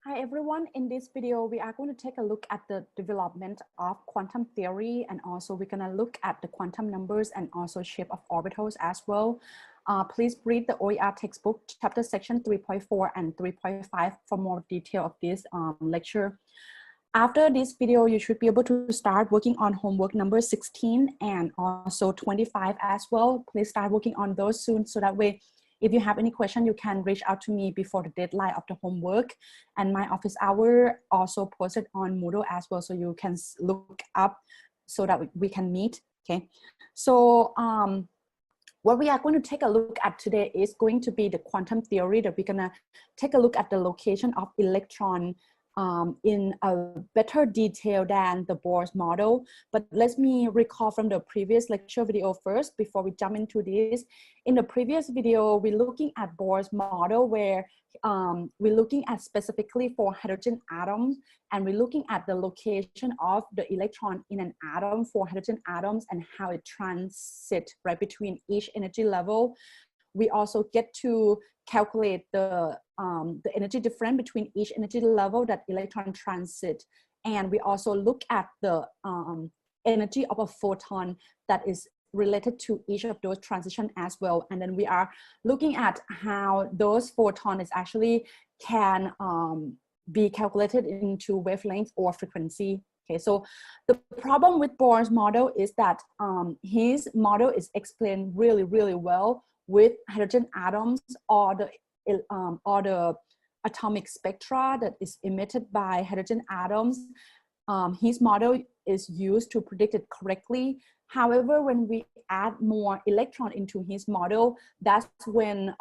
Hi everyone, in this video we are going to take a look at the development of quantum theory, and also we're going to look at the quantum numbers and also shape of orbitals as well. Please read the OER textbook chapter section 3.4 and 3.5 for more detail of this lecture. After this video, you should be able to start working on homework number 16 and also 25 as well. Please start working on those soon, so that way if you have any question, you can reach out to me before the deadline of the homework. And my office hour also posted on Moodle as well, so you can look up so that we can meet, okay? So what we are going to take a look at today is going to be the quantum theory, that we're gonna take a look at the location of electron in a better detail than the Bohr's model. But let me recall from the previous lecture video first before we jump into this. In the previous video, we're looking at Bohr's model, where we're looking at specifically for hydrogen atoms, and we're looking at the location of the electron in an atom for hydrogen atoms and how it transits right between each energy level. We also get to calculate the energy difference between each energy level that electron transit. And we also look at the energy of a photon that is related to each of those transitions as well. And then we are looking at how those photons actually can be calculated into wavelength or frequency. Okay, so the problem with Bohr's model is that his model is explained really, really well with hydrogen atoms or the atomic spectra that is emitted by hydrogen atoms. His model is used to predict it correctly. However, when we add more electron into his model, that's when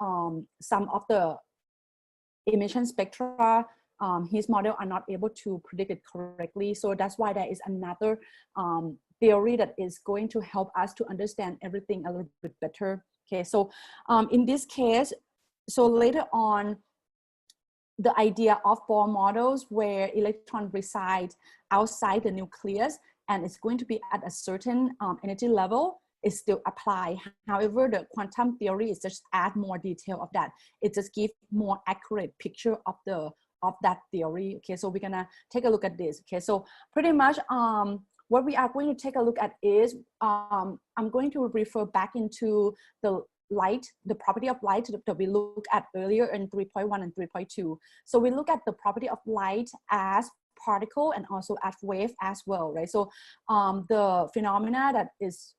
some of the emission spectra, his model are not able to predict it correctly. So that's why there is another theory that is going to help us to understand everything a little bit better. Okay, so in this case, so later on, the idea of Bohr models where electron reside outside the nucleus and it's going to be at a certain energy level is still apply. However, the quantum theory is just add more detail of that. It just gives more accurate picture of that theory. Okay, so we're gonna take a look at this. Okay, so pretty much what we are going to take a look at is, I'm going to refer back into the light, the property of light that we looked at earlier in 3.1 and 3.2. So we look at the property of light as particle and also as wave as well, right? So the phenomena that is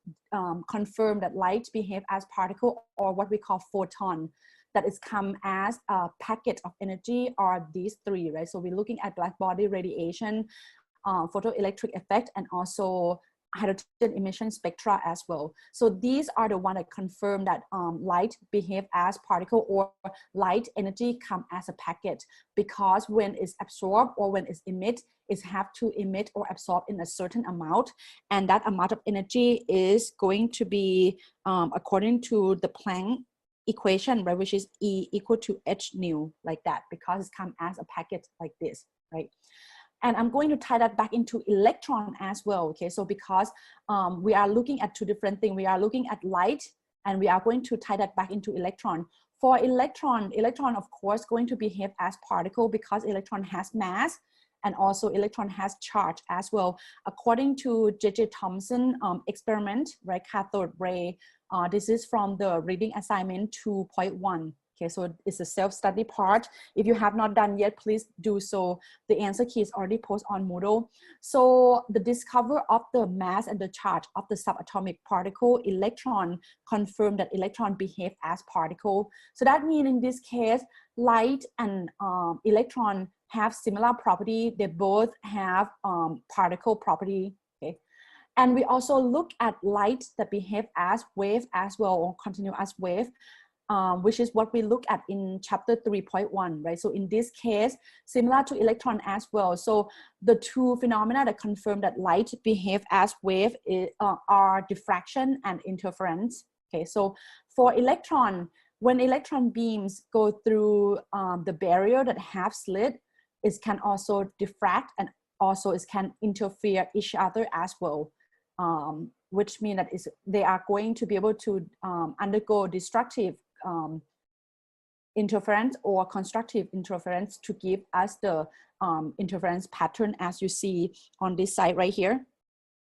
confirmed that light behave as particle, or what we call photon, that is come as a packet of energy, are these three, right? So we're looking at black body radiation, photoelectric effect, and also hydrogen emission spectra as well. So these are the one that confirm that light behave as particle, or light energy come as a packet, because when it's absorbed or when it's emit, it have to emit or absorb in a certain amount, and that amount of energy is going to be according to the Planck equation, right, which is E equal to h nu, like that, because it's come as a packet like this, right? And I'm going to tie that back into electron as well. Okay, so because we are looking at two different things. We are looking at light, and we are going to tie that back into electron. For electron of course going to behave as particle, because electron has mass and also electron has charge as well. According to J.J. Thomson experiment, right, cathode ray, this is from the reading assignment 2.1. Okay, so it's a self-study part. If you have not done yet, please do so. The answer key is already posted on Moodle. So the discovery of the mass and the charge of the subatomic particle electron confirmed that electron behave as particle. So that means in this case, light and electron have similar property. They both have particle property. Okay. And we also look at light that behave as wave as well, or continue as wave. Which is what we look at in chapter 3.1, right? So in this case, similar to electron as well. So the two phenomena that confirm that light behave as wave are diffraction and interference. Okay, so for electron, when electron beams go through the barrier that have slit, it can also diffract, and also it can interfere each other as well. Which means that they are going to be able to undergo destructive interference or constructive interference to give us the interference pattern as you see on this side right here.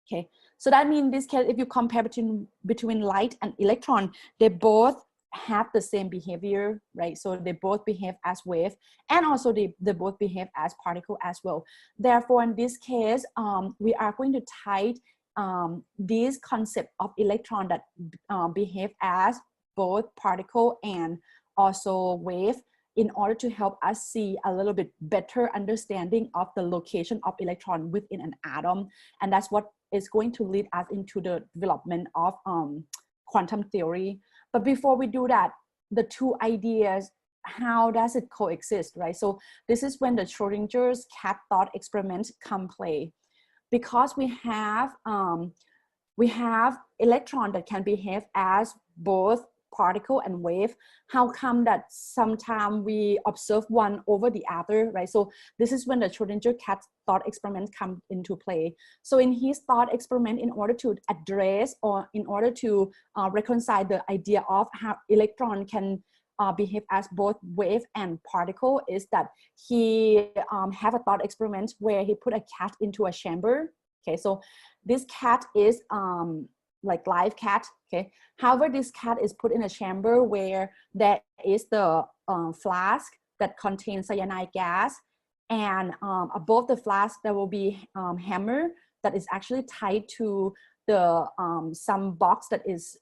Okay, so that means in this case, if you compare between light and electron, they both have the same behavior, right? So they both behave as wave, and also they both behave as particle as well. Therefore, in this case, we are going to tie this concept of electron that behave as both particle and also wave in order to help us see a little bit better understanding of the location of electron within an atom. And that's what is going to lead us into the development of quantum theory. But before we do that, the two ideas, how does it coexist, right? So this is when the Schrodinger's cat thought experiment come play. Because we have electron that can behave as both particle and wave, how come that sometimes we observe one over the other, right? So this is when the Schrodinger cat thought experiment come into play. So in his thought experiment, in order to address or in order to reconcile the idea of how electron can behave as both wave and particle, is that he have a thought experiment where he put a cat into a chamber. Okay, so this cat is like live cat. Okay, however, this cat is put in a chamber where there is the flask that contains cyanide gas, and above the flask there will be hammer that is actually tied to the some box that is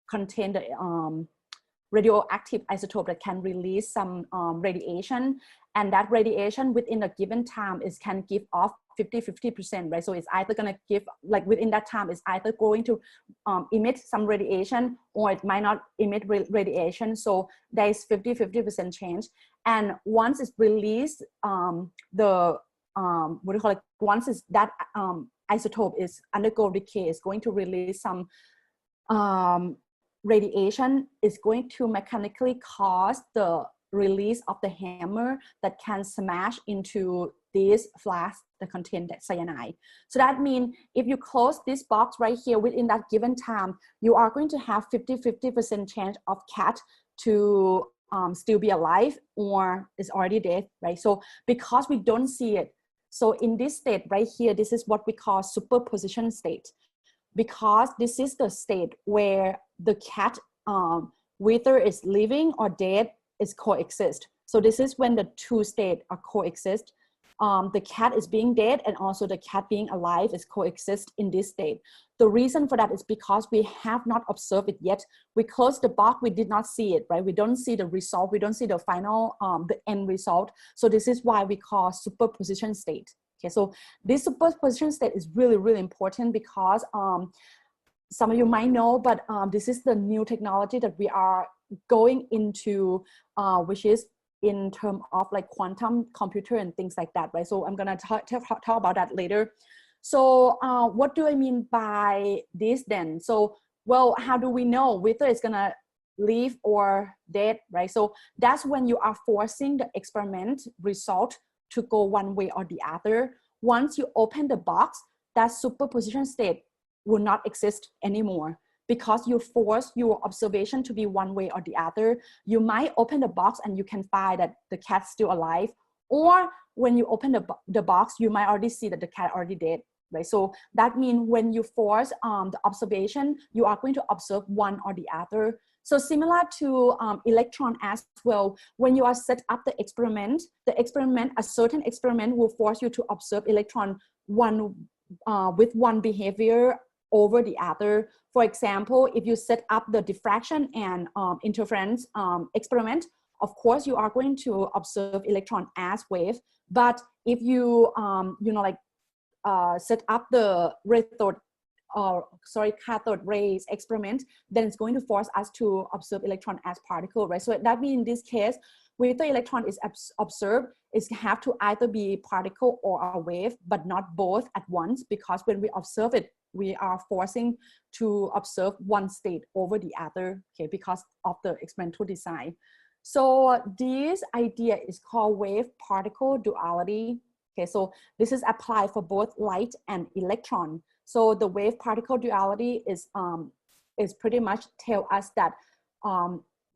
contain the radioactive isotope that can release some radiation, and that radiation within a given time is can give off 50-50%, right? So it's either going to give, like within that time, it's either going to emit some radiation or it might not emit radiation. So there is 50-50% change. And once it's released, what do you call it? Once it's that isotope is undergo decay, it's going to release some radiation. Is going to mechanically cause the release of the hammer that can smash into this flask that contain that cyanide. So that means if you close this box right here within that given time, you are going to have 50-50% chance of cat to still be alive or is already dead, right? So because we don't see it, so in this state right here, this is what we call superposition state. Because this is the state where the cat, whether it's living or dead, is coexist. So this is when the two states are coexist. The cat is being dead and also the cat being alive is coexist in this state. The reason for that is because we have not observed it yet. We closed the box, we did not see it, right? We don't see the result, we don't see the final, the end result. So this is why we call superposition state. Okay, so this superposition state is really, really important because some of you might know, but this is the new technology that we are going into, which is in terms of like quantum computer and things like that, right? So I'm gonna talk about that later. So what do I mean by this then? So, well, how do we know whether it's gonna live or dead, right? So that's when you are forcing the experiment result to go one way or the other. Once you open the box, that superposition state will not exist anymore because you force your observation to be one way or the other. You might open the box and you can find that the cat's still alive, or when you open the box, you might already see that the cat already dead, right? So that means when you force the observation, you are going to observe one or the other. So similar to electron as well, when you are set up the experiment, a certain experiment will force you to observe electron with one behavior over the other. For example, if you set up the diffraction and interference experiment, of course you are going to observe electron as wave. But if you set up the cathode rays experiment, then it's going to force us to observe electron as particle, right? So that means in this case, whether electron is observed, it have to either be particle or a wave, but not both at once, because when we observe it, we are forcing to observe one state over the other, okay, because of the experimental design. So this idea is called wave-particle duality. Okay, so this is applied for both light and electron. So the wave-particle duality is pretty much tell us that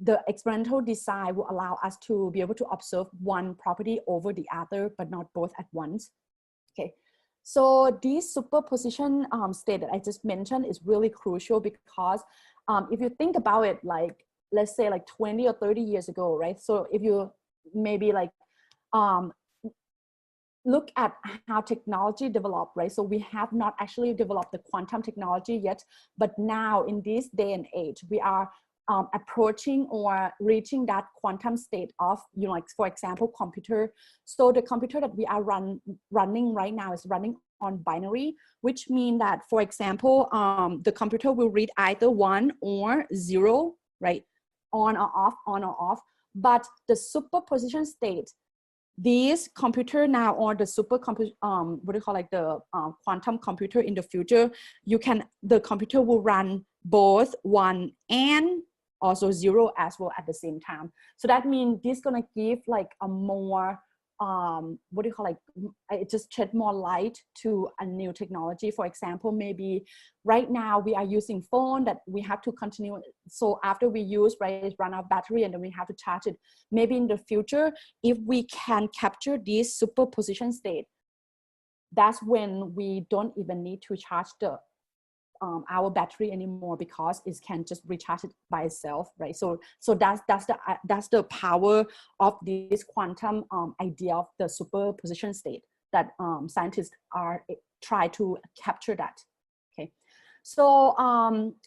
the experimental design will allow us to be able to observe one property over the other, but not both at once. Okay, so this superposition state that I just mentioned is really crucial because if you think about it, like, let's say like 20 or 30 years ago, right? So if you maybe like look at how technology developed, right? So we have not actually developed the quantum technology yet, but now in this day and age, we are approaching or reaching that quantum state of, you know, like for example, computer. So the computer that we are running right now is running on binary, which means that, for example, the computer will read either 1 or 0, right? On or off. But the superposition state, this computer now, or the supercomputer, what do you call, like the quantum computer in the future, the computer will run both 1 and also 0 as well at the same time. So that means this is gonna give like a more, what do you call, like, it just shed more light to a new technology. For example, maybe right now we are using phone that we have to continue. So after we use, right, run out battery and then we have to charge it. Maybe in the future, if we can capture this superposition state, that's when we don't even need to charge our battery anymore, because it can just recharge it by itself, right? So that's the power of this quantum idea of the superposition state that scientists are try to capture that. Okay, so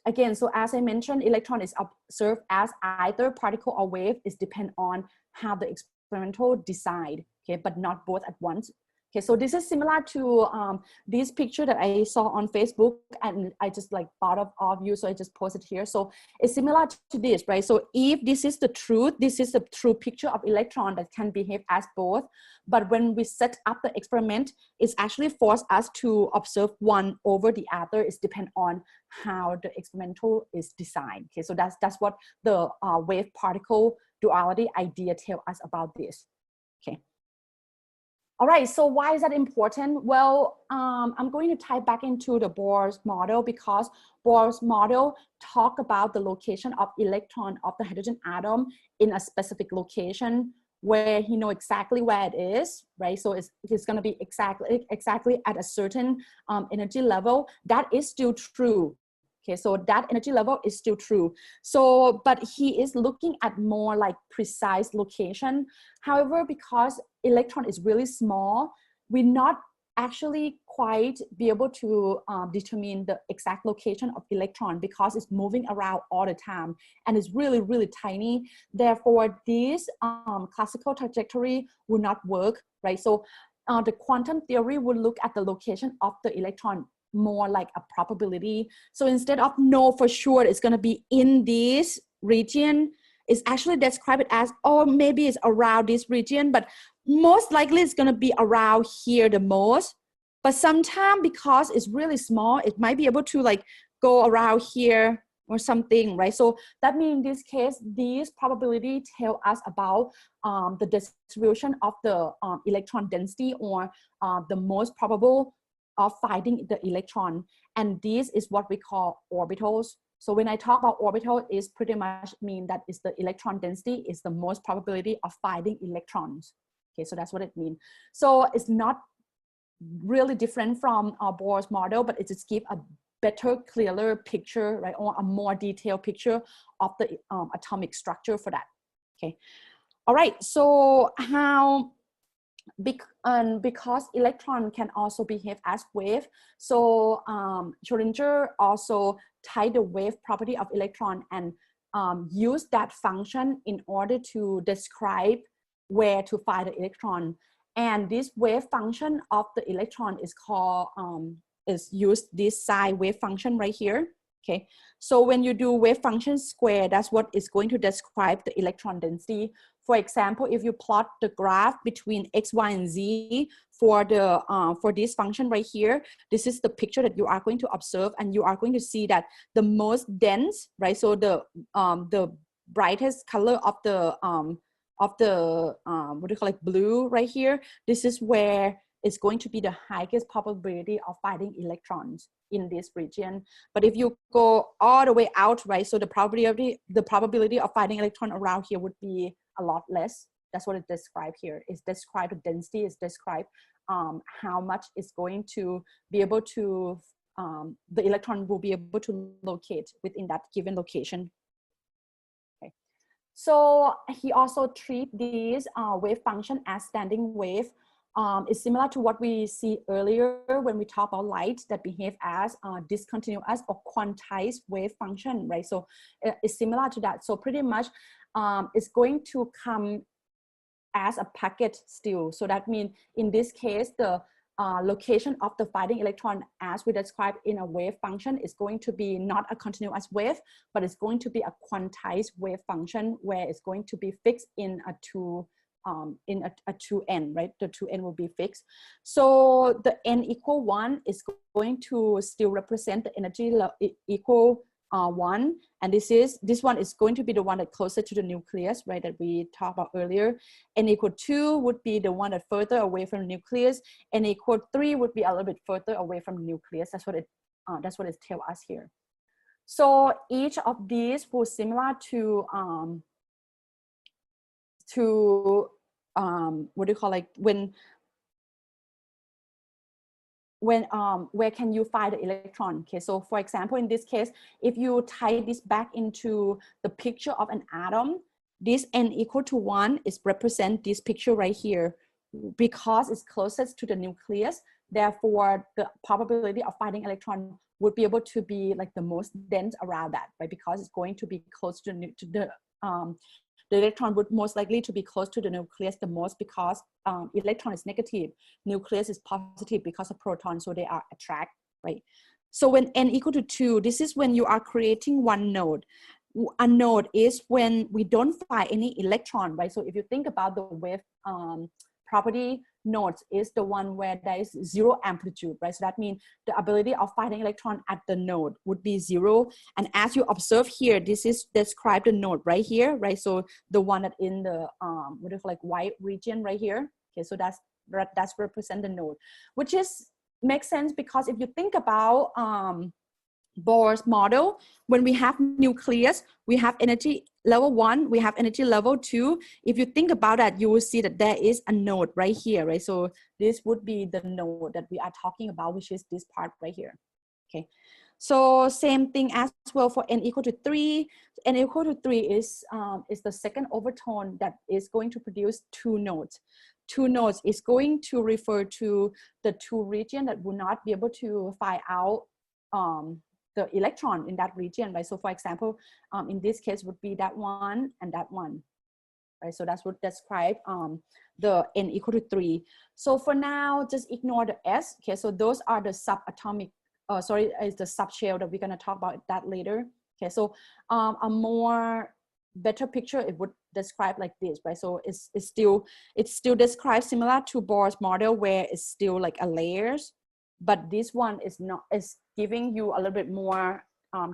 again, so as I mentioned, electron is observed as either particle or wave. It depends on how the experimental decide, okay, but not both at once. Okay, so this is similar to this picture that I saw on Facebook, and I just like thought of you, so I just posted here. So it's similar to this, right? So if this is the truth, this is the true picture of electron that can behave as both. But when we set up the experiment, it's actually forced us to observe one over the other. It's depend on how the experimental is designed. Okay, so that's what the wave particle duality idea tells us about this. Okay. All right, so why is that important? Well, I'm going to tie back into the Bohr's model, because Bohr's model talk about the location of electron of the hydrogen atom in a specific location where he know exactly where it is, right? So it's going to be exactly at a certain energy level. That is still true. Okay, so that energy level is still true. So, but he is looking at more like precise location. However, because electron is really small, we're not actually quite be able to determine the exact location of electron, because it's moving around all the time and it's really, really tiny. Therefore, this classical trajectory will not work, right? So the quantum theory will look at the location of the electron more like a probability. So instead of know for sure it's going to be in this region, it's actually described it as, oh, maybe it's around this region, but most likely it's going to be around here the most. But sometimes, because it's really small, it might be able to like go around here or something, right? So that means in this case, this probability tell us about the distribution of the electron density, or the most probable of finding the electron. And this is what we call orbitals. So when I talk about orbital, is pretty much mean that is the electron density is the most probability of finding electrons. Okay, so that's what it means. So it's not really different from our Bohr's model, but it just gives a better, clearer picture, right, or a more detailed picture of the atomic structure for that. Okay, all right. So how? Because electron can also behave as wave, so Schrödinger also tied the wave property of electron and use that function in order to describe where to find the electron. And this wave function of the electron is called is used this psi wave function right here. Okay, so when you do wave function square, that's what is going to describe the electron density. For example, if you plot the graph between x, y, and z for the for this function right here, this is the picture that you are going to observe, and you are going to see that the most dense, right? So the brightest color of the what do you call it, blue right here. This is where is going to be the highest probability of finding electrons in this region. But if you go all the way out, right, so the probability of finding electron around here would be a lot less. That's what it described here. It's described the density, it's described how much it's going to be able to, the electron will be able to locate within that given location. Okay. So he also treat these wave function as standing wave. It's similar to what we see earlier when we talk about light that behave as discontinuous or quantized wave function, right? So it's similar to that. So pretty much it's going to come as a packet still. So that means in this case, the location of the finding electron as we described in a wave function is going to be not a continuous wave, but it's going to be a quantized wave function where it's going to be fixed in a 2n, right? The 2n will be fixed. So the n equal 1 is going to still represent the energy equal 1, and this one is going to be the one that closer to the nucleus, right, that we talked about earlier. N equal 2 would be the one that further away from the nucleus. N equal 3 would be a little bit further away from the nucleus. That's what it tells us here. So each of these will similar to what do you call, like where can you find the electron? Okay, so for example, in this case, if you tie this back into the picture of an atom, this n equal to 1 is represent this picture right here. Because it's closest to the nucleus, therefore the probability of finding electron would be able to be like the most dense around that, right? Because it's going to be close to the electron would most likely to be close to the nucleus the most, because electron is negative, nucleus is positive because of proton, so they are attract, right? So when n equal to 2, this is when you are creating one node. A node is when we don't find any electron, right? So if you think about the wave property, nodes is the one where there is 0 amplitude, right? So that means the ability of finding electron at the node would be 0. And as you observe here, this is describe the node right here, right? So the one that in the what do you call, like white region right here. Okay, so that's represent the node, which is makes sense because if you think about Bohr's model, when we have nucleus, we have energy level 1, we have energy level 2. If you think about that, you will see that there is a node right here, right? So this would be the node that we are talking about, which is this part right here. Okay, so same thing as well for n equal to 3. N equal to 3 is the second overtone that is going to produce 2 nodes. 2 nodes is going to refer to the 2 regions that will not be able to find out the electron in that region, right? So for example, in this case would be that one and that one, right? So that's what describe the n equal to 3. So for now, just ignore the s. Okay, so those are the subatomic, is the subshell that we're gonna talk about that later. Okay, so a more better picture, it would describe like this, right? So it's still described similar to Bohr's model where it's still like a layers, but this one is not, is giving you a little bit more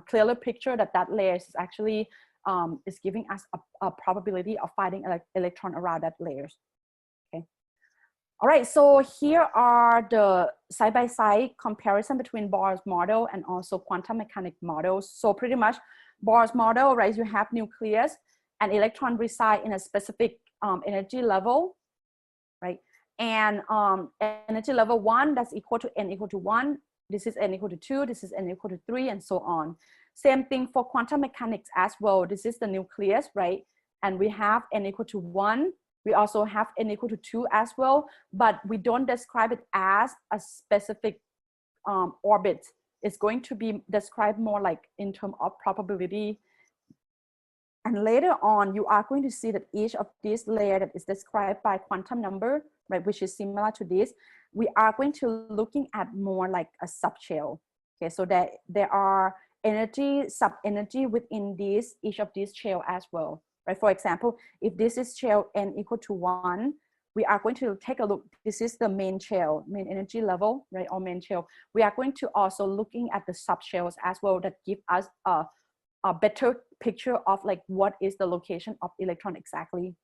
clearer picture that layer is actually is giving us a probability of finding electron around that layers. Okay. All right, so here are the side-by-side comparison between Bohr's model and also quantum mechanics models. So pretty much Bohr's model, right, you have nucleus and electron reside in a specific energy level, right? And energy level 1, that's equal to n equal to 1. This is n equal to 2, this is n equal to 3, and so on. Same thing for quantum mechanics as well. This is the nucleus, right? And we have n equal to 1. We also have n equal to 2 as well, but we don't describe it as a specific orbit. It's going to be described more like in terms of probability. And later on, you are going to see that each of these layers that is described by quantum number, right, which is similar to this, we are going to looking at more like a subshell. Okay, so that there are energy, sub-energy within these, each of these shell as well, right? For example, if this is shell n equal to 1, we are going to take a look. This is the main shell, main energy level, right, or main shell. We are going to also looking at the subshells as well that give us a better picture of like what is the location of electron exactly.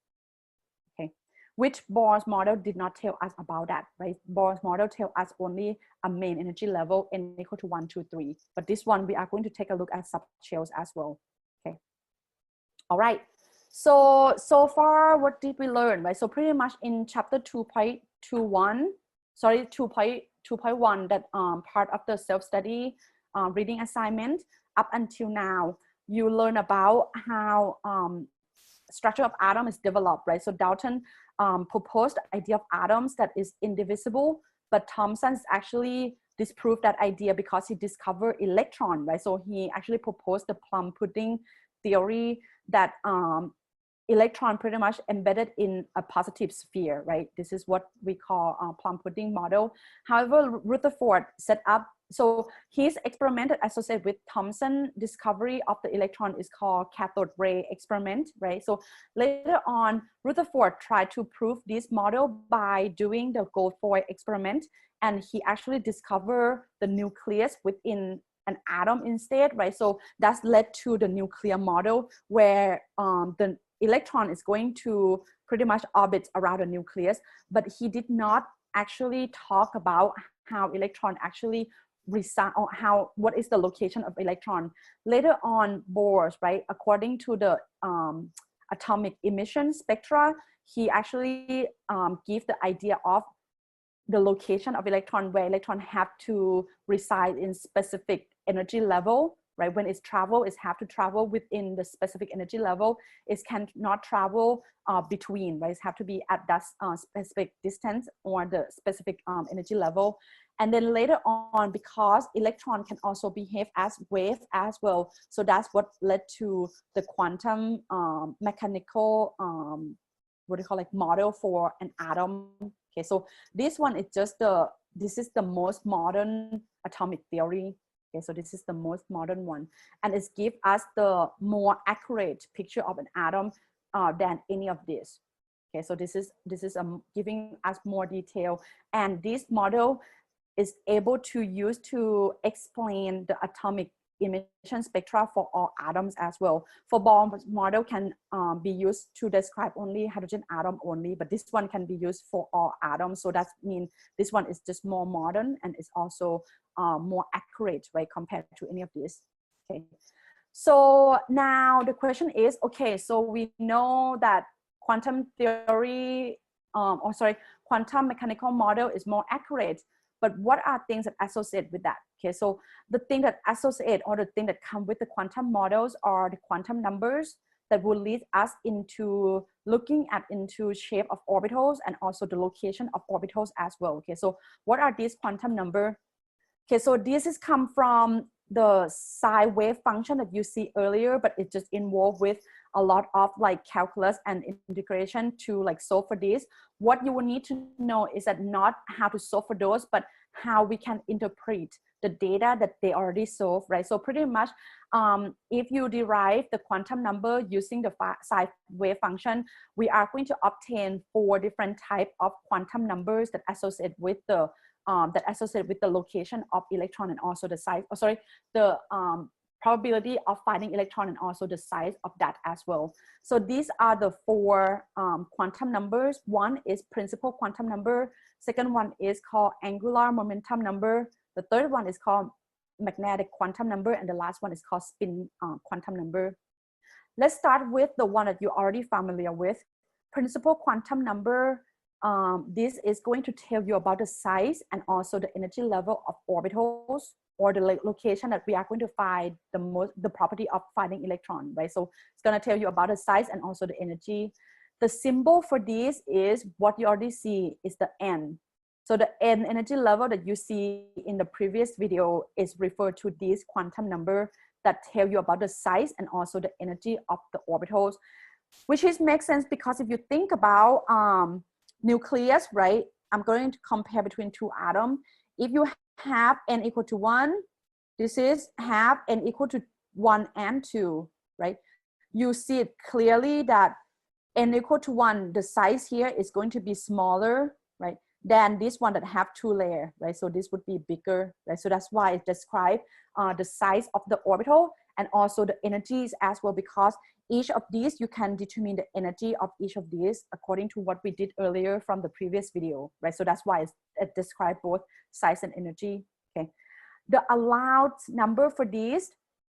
Okay, which Bohr's model did not tell us about that, right? Bohr's model tell us only a main energy level n equal to 1, 2, 3. But this one, we are going to take a look at subshells as well, okay? All right, so far, what did we learn, right? So pretty much in chapter 2.21, sorry, 2.1, that part of the self-study reading assignment, up until now, you learn about how structure of atom is developed, right? So Dalton proposed the idea of atoms that is indivisible, but Thomson actually disproved that idea because he discovered electron, right? So he actually proposed the plum pudding theory that electron pretty much embedded in a positive sphere, right? This is what we call plum pudding model. However, Rutherford set up, so his experiment associated with Thomson discovery of the electron is called cathode ray experiment, right? So later on, Rutherford tried to prove this model by doing the Goldfoy experiment, and he actually discovered the nucleus within an atom instead, right? So that's led to the nuclear model where the electron is going to pretty much orbit around the nucleus, but he did not actually talk about how electron actually reside, or what is the location of electron. Later on, Bohr, right, according to the atomic emission spectra, he actually gave the idea of the location of electron, where electron have to reside in specific energy level, right? When it's travel, it have to travel within the specific energy level. It cannot travel between, right? It have to be at that specific distance or the specific energy level. And then later on, because electron can also behave as wave as well, so that's what led to the quantum mechanical what do you call, like, model for an atom. Okay, so this one is just this is the most modern atomic theory. Okay, so this is the most modern one, and it gives us the more accurate picture of an atom than any of this. Okay, so this is giving us more detail, and this model is able to use to explain the atomic emission spectra for all atoms as well. For Bohr's model can be used to describe only hydrogen atom only, but this one can be used for all atoms. So that means this one is just more modern and is also more accurate, right, compared to any of these. Okay. So now the question is, okay, so we know that quantum theory, quantum mechanical model is more accurate, but what are things that associate with that? Okay, so the thing that associate, or the thing that come with the quantum models, are the quantum numbers that will lead us into looking at into shape of orbitals and also the location of orbitals as well. Okay, so what are these quantum number? Okay, so this is come from the psi wave function that you see earlier, but it just involved with a lot of like calculus and integration to like solve for this. What you will need to know is that not how to solve for those, but how we can interpret the data that they already solved, right? So pretty much, if you derive the quantum number using the psi wave function, we are going to obtain 4 different types of quantum numbers that associate with the location of electron and also the size, the probability of finding electron and also the size of that as well. So these are the 4 quantum numbers. One is principal quantum number. Second one is called angular momentum number. The third one is called magnetic quantum number. And the last one is called spin quantum number. Let's start with the one that you're already familiar with. Principal quantum number. This is going to tell you about the size and also the energy level of orbitals, or the location that we are going to find the property of finding electron, right? So it's going to tell you about the size and also the energy. The symbol for this is what you already see is the N. So the N energy level that you see in the previous video is referred to this quantum number that tell you about the size and also the energy of the orbitals, which makes sense because if you think about nucleus, right? I'm going to compare between 2 atoms. If you have n equal to 1, this is have n equal to 1 and 2, right? You see it clearly that n equal to 1, the size here is going to be smaller, right, than this one that have 2 layers, right? So this would be bigger, right? So that's why it describes the size of the orbital and also the energies as well, because each of these, you can determine the energy of each of these according to what we did earlier from the previous video, right? So that's why it describes both size and energy, okay? The allowed number for these,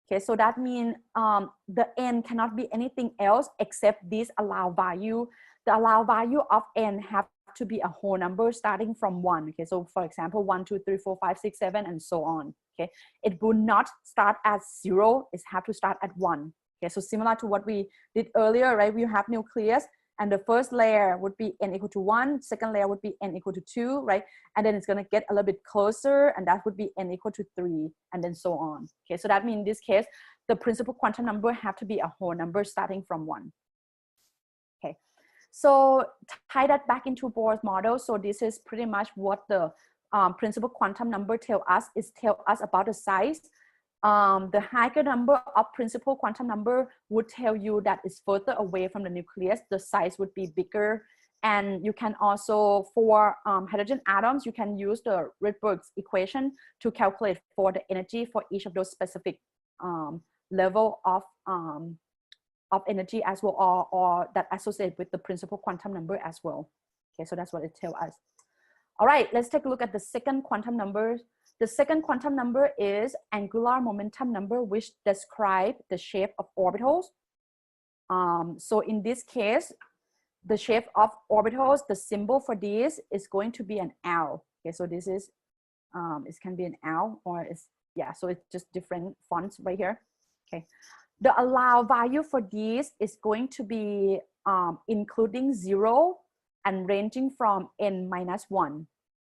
okay, so that means the n cannot be anything else except this allowed value. The allowed value of n have to be a whole number starting from 1. Okay, so for example, 1, 2, 3, 4, 5, 6, 7, and so on. Okay, it will not start at 0. It have to start at 1. Okay, so similar to what we did earlier, right? We have nucleus, and the first layer would be n equal to 1. Second layer would be n equal to 2, right? And then it's going to get a little bit closer, and that would be n equal to 3, and then so on. Okay, so that means in this case, the principal quantum number have to be a whole number starting from 1. Okay, so tie that back into Bohr's model. So this is pretty much what the principal quantum number tell us about the size. The higher number of principal quantum number would tell you that it's further away from the nucleus, the size would be bigger. And you can also, for hydrogen atoms, you can use the Rydberg's equation to calculate for the energy for each of those specific level of energy as well, or that associate with the principal quantum number as well. Okay, so that's what it tells us. All right, let's take a look at the second quantum number. The second quantum number is angular momentum number, which describe the shape of orbitals. So in this case, the shape of orbitals, the symbol for this is going to be an L. Okay, so this is, it can be an L, or it's, yeah, so it's just different fonts right here. Okay, the allowed value for these is going to be including 0 and ranging from n minus 1.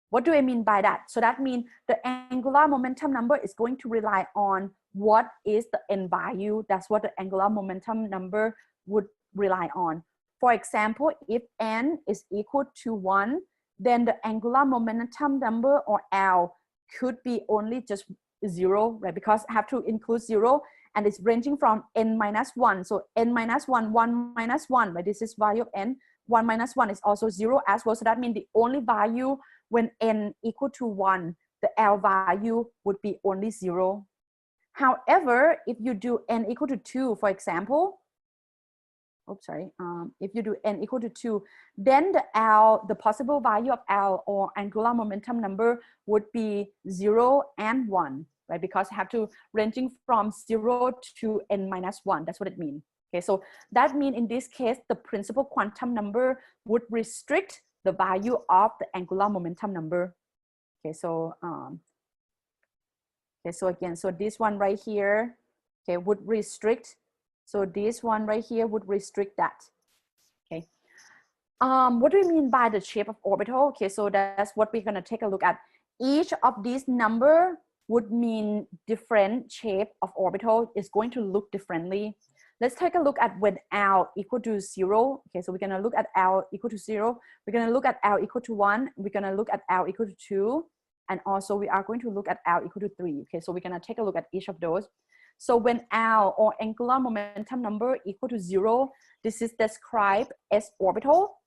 What do I mean by that? So that means the angular momentum number is going to rely on what is the n value. That's what the angular momentum number would rely on. For example, if n is equal to 1, then the angular momentum number, or L, could be only just 0, right? Because I have to include 0, and it's ranging from n minus 1. So n minus 1, 1 minus 1, right? This is value of n. 1 minus 1 is also 0 as well. So that means the only value when n equal to 1, the L value would be only 0. However, if you do n equal to 2, for example, if you do n equal to 2, then the possible value of L, or angular momentum number, would be 0 and 1, right? Because you have to ranging from 0 to n minus 1. That's what it means. Okay, so that means in this case, the principal quantum number would restrict the value of the angular momentum number. Okay, so again, so this one right here, okay, would restrict. So this one right here would restrict that. Okay. What do we mean by the shape of orbital? Okay, so that's what we're gonna take a look at. Each of these number would mean different shape of orbital. Is going to look differently. Let's take a look at when L equal to 0. Okay, so we're gonna look at L equal to 0. We're gonna look at L equal to 1. We're gonna look at L equal to 2. And also we are going to look at L equal to 3. Okay, so we're gonna take a look at each of those. So when L, or angular momentum number, equal to 0, this is described as orbital.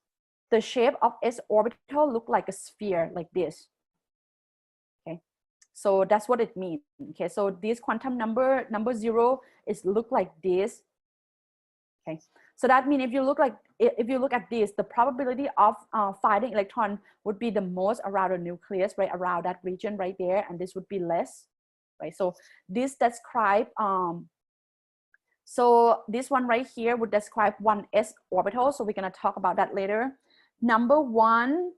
The shape of S orbital look like a sphere, like this. Okay, so that's what it means. Okay, so this quantum number 0 is look like this. Okay, so that means if you look at this, the probability of finding electron would be the most around the nucleus, right, around that region right there, and this would be less, right? So this describe so this one right here would describe 1s orbital. So we're gonna talk about that later. Number 1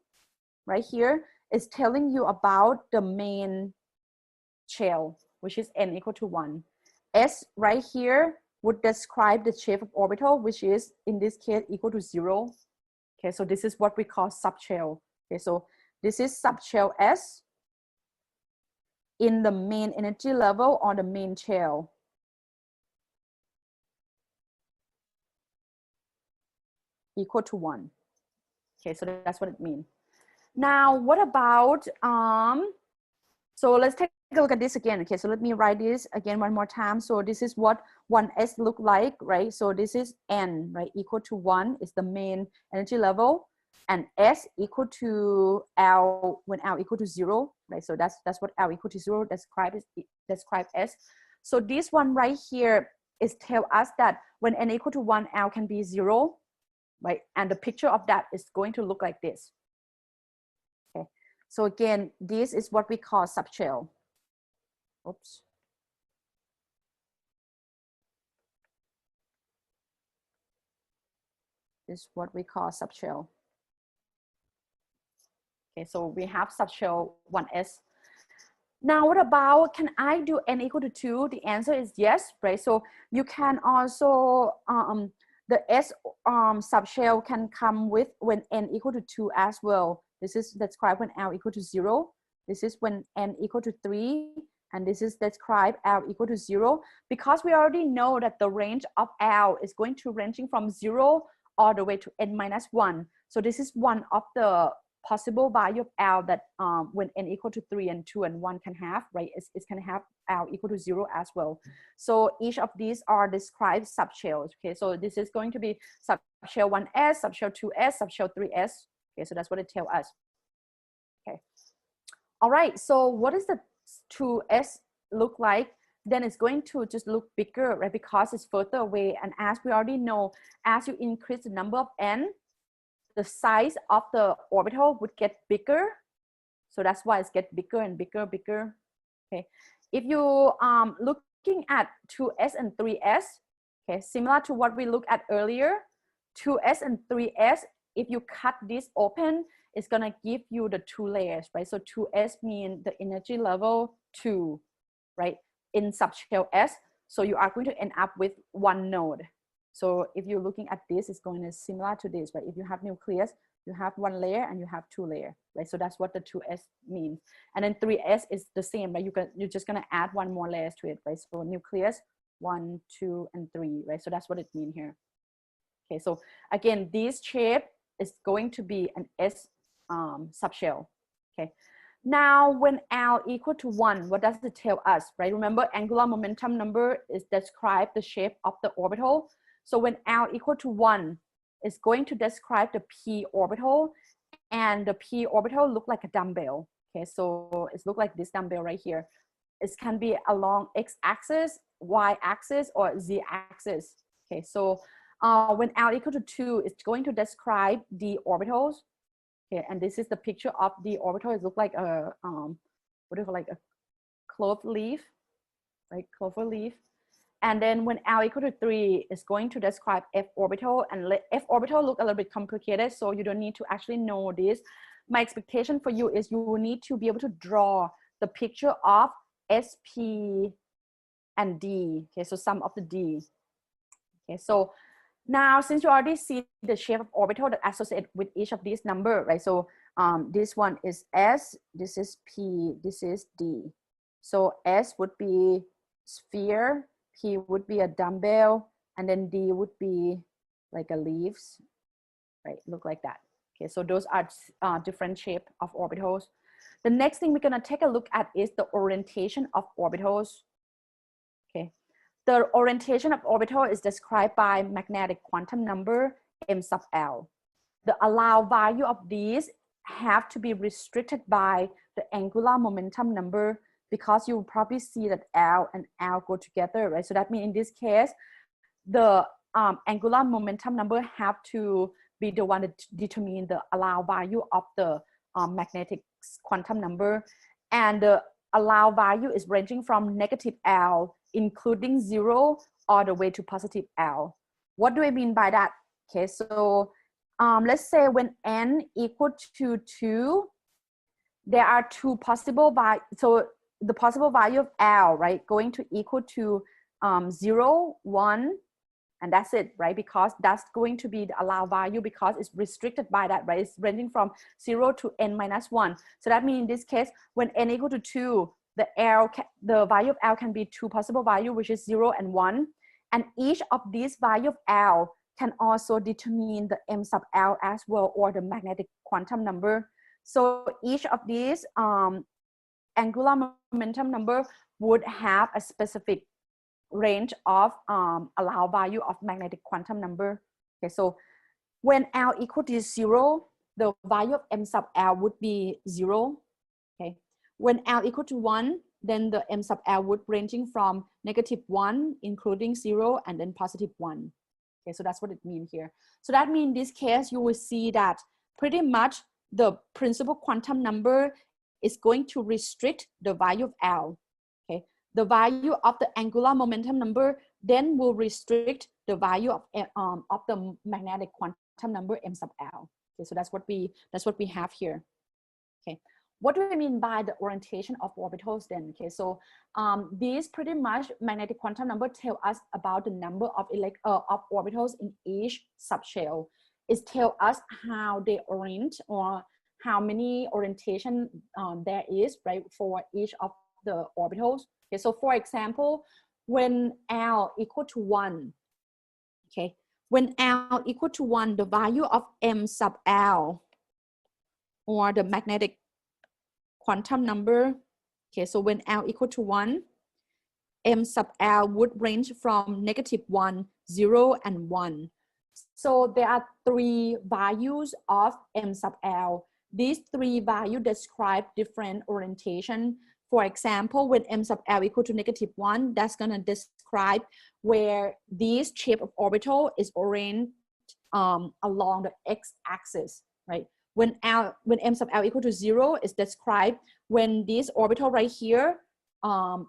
right here is telling you about the main shell, which is n equal to 1. S right here would describe the shape of orbital, which is in this case equal to 0. Okay, so this is what we call subshell. Okay, so this is subshell S in the main energy level on the main shell. Equal to 1. Okay, so that's what it means. Now, what about so let's take a look at this again. Okay, so let me write this again one more time. So this is what 1s look like, right? So this is n, right? Equal to 1 is the main energy level, and s equal to L when L equal to 0, right? So that's what L equal to 0 describe S. So this one right here is tell us that when n equal to 1, L can be 0, right? And the picture of that is going to look like this. Okay. So again, this is what we call subshell. Oops. This is what we call subshell. Okay, so we have subshell 1s. Now, what about, can I do n equal to 2? The answer is yes, right? So you can also, the S subshell can come with when n equal to 2 as well. This is described when L equal to 0. This is when n equal to 3. And this is described L equal to 0. Because we already know that the range of L is going to ranging from 0 all the way to n minus 1. So this is one of the possible value of L that when n equal to 3 and 2 and 1 can have, right? It's can have L equal to 0 as well. So each of these are described subshells. Okay, so this is going to be subshell 1s, subshell 2s, subshell 3s. Okay, so that's what it tells us. Okay. All right, so what does the 2s look like? Then it's going to just look bigger, right? Because it's further away. And as we already know, as you increase the number of n, the size of the orbital would get bigger. So that's why it's get bigger and bigger, bigger. Okay. If you looking at 2s and 3s, okay, similar to what we looked at earlier, 2s and 3s, if you cut this open, it's gonna give you the 2 layers, right? So 2s mean the energy level 2, right? In subshell S, so you are going to end up with 1 node. So if you're looking at this, it's going to similar to this, right? If you have nucleus, you have 1 layer and you have 2 layers, right? So that's what the 2s means. And then 3s is the same, right? You're just gonna add 1 more layers to it, right? So nucleus, 1, 2, and 3, right? So that's what it means here. Okay, so again, this shape is going to be an S subshell. Okay. Now, when L equal to 1, what does it tell us, right? Remember, angular momentum number is describe the shape of the orbital. So when L equal to 1, it's going to describe the p orbital, and the p orbital look like a dumbbell. Okay, so it's look like this dumbbell right here. It can be along x-axis, y-axis, or z-axis. Okay, so when L equal to 2, it's going to describe the orbitals. Okay, and this is the picture of the orbital. It looks like a what do you call, like a clove leaf, right? Clover leaf. And then when L equal to 3, it's going to describe F orbital, and F orbital look a little bit complicated, so you don't need to actually know this. My expectation for you is you will need to be able to draw the picture of S, P, and D. Okay, so sum of the D. Okay, so now, since you already see the shape of orbital that associate with each of these number, right? So this one is S, this is P, this is D. So S would be sphere, P would be a dumbbell, and then D would be like a leaves, right? Look like that. Okay, so those are different shape of orbitals. The next thing we're gonna take a look at is the orientation of orbitals. Okay. The orientation of orbital is described by magnetic quantum number m sub L. The allowed value of these have to be restricted by the angular momentum number, because you will probably see that L and L go together, right? So that means in this case, the angular momentum number have to be the one that determine the allowed value of the magnetic quantum number. And the allowed value is ranging from negative L, including 0, all the way to positive L. What do I mean by that? Okay, so let's say when n equal to 2, there are 2 possible values. So the possible value of L, right, going to equal to 0, 1, and that's it, right? Because that's going to be the allowed value, because it's restricted by that, right? It's ranging from 0 to n minus 1. So that means in this case, when n equal to 2, the value of L can be 2 possible value, which is 0 and 1. And each of these value of L can also determine the m sub L as well, or the magnetic quantum number. So each of these angular momentum number would have a specific range of allowed value of magnetic quantum number. Okay, so when L equal to 0, the value of m sub L would be 0. Okay, when L equal to 1, then the m sub l would ranging from -1, including 0, and then +1. Okay, so that's what it means here. So that means in this case, you will see that pretty much the principal quantum number is going to restrict the value of L. Okay, the value of the angular momentum number then will restrict the value of the magnetic quantum number m sub L. Okay, so that's what we have here. Okay, what do we mean by the orientation of orbitals then? Okay, so these pretty much magnetic quantum number tell us about the number of orbitals in each subshell. It tells us how they orient or how many orientation there is, right, for each of the orbitals. Okay, so for example, when L equal to 1, okay, when L equal to 1, the value of m sub L or the magnetic quantum number, okay, so when L equal to 1, m sub L would range from -1, 0, and 1. So there are 3 values of m sub L. These 3 values describe different orientation. For example, when m sub L equal to -1, that's gonna describe where this shape of orbital is oriented along the x-axis, right? When m sub L equal to 0 is described when this orbital right here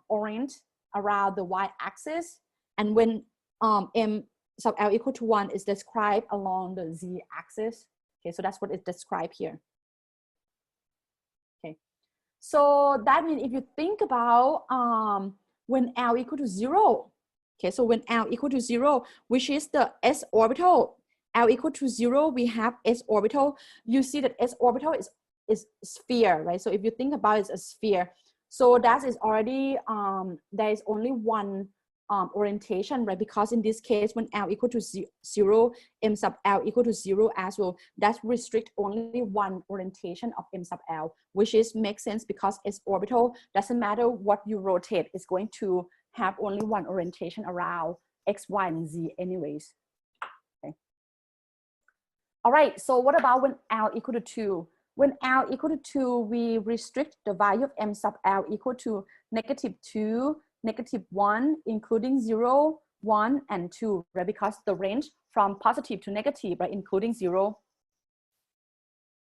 orient around the y-axis, and when m sub L equal to 1 is described along the z-axis. Okay, so that's what is described here. Okay, so that means if you think about when L equal to 0, okay, so when L equal to 0, which is the s orbital, L equal to 0, we have s orbital. You see that s orbital is sphere, right? So if you think about it as a sphere, so that is already there is only one orientation, right? Because in this case, when L equal to 0, m sub L equal to 0 as well, that restrict only one orientation of m sub L, which is makes sense because s orbital doesn't matter what you rotate, it's going to have only one orientation around x, y, and z anyways. Okay. All right, so what about when L equal to 2? When L equal to 2, we restrict the value of m sub L equal to -2, -1, including 0, 1, and 2, right? Because the range from positive to negative, right, including 0.